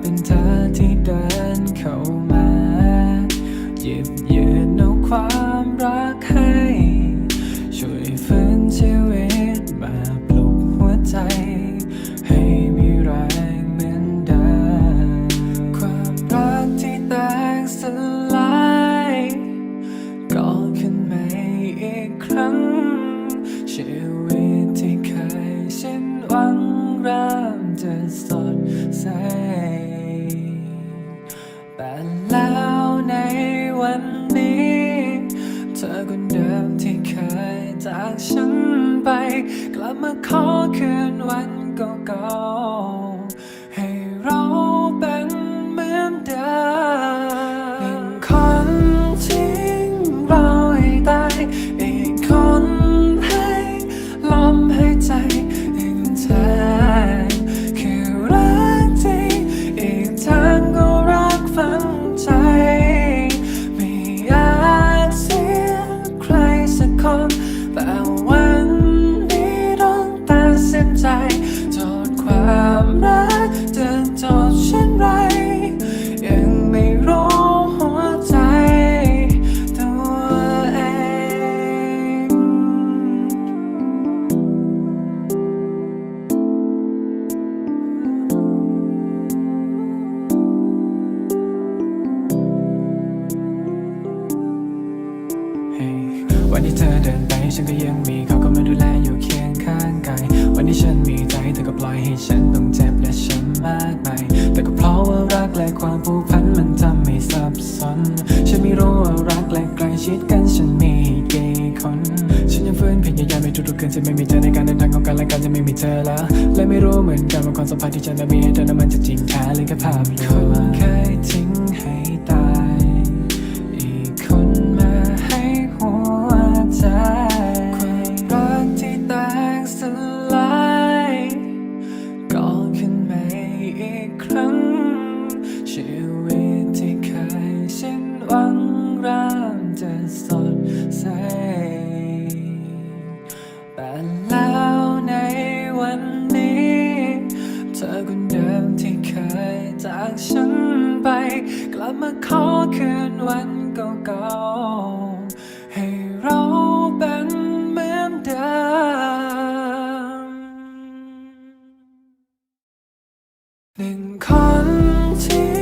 เป็นเธอที่เดินเข้ามาหยิบยืนเอาความรักให้ช่วยฟื้นชีวิตมาปลุกหัวใจให้มีแรงเหมือนเดิมความรักที่แตกสลายก็ขึ้นมาอีกครั้งชีวิตที่เคยสิ้นหวังเริ่มจะสดใสแต่แล้วในวันนี้เธอคนเดิมที่เคยจากฉันไปกลับมาขอคืนวันเก่าๆให้เราเป็นเหมือนเดิมหนึ่งคนทิ้งเราให้ตายอีกคนให้ลมหายใจหนึ่งทางคือรักจริงอีกทางก็รักฝังใจไม่อยากเสียใครสักคนแต่วันนี้ต้องตัดสินใจจดความรักจะจดเช่นไรยังไม่รู้หัวใจตัวเองวันที่เธอเดินไปฉันก็ยังมีเขาก็มาดูแลอยู่เคียงข้างกายวันที่ฉันมีใจเธอก็ปล่อยให้ฉันต้องเจ็บและช้ำมากมายแต่ก็เพราะว่ารักและความผูกพันมันทำให้สับสนฉันไม่รู้ว่ารักและใกล้ชิดกันฉันมีกี่คนฉันยังฝืนพยายามในทุกๆคืนจะไม่มีเธอในการเดินทางของกันและกันจะไม่มีเธอแล้วและไม่รู้เหมือนกันว่าความสัมพันธ์ที่ฉันมีให้เธอนั้นมันจะจริงแท้หรือแค่ภาพลวงคนเคยทิ้งให้ตายอีกคนมาให้หัวใจความรักที่แตกสลายก็ขึ้นมาอีกครั้งชีวิตที่เคยสิ้นหวังเริ่มจะสดใสแต่แล้วในวันนี้เธอคนเดิมที่เคยจากฉันไปกลับมาขอคืนวันเก่าๆให้เราเป็นเหมือนเดิมหนึ่งคนที่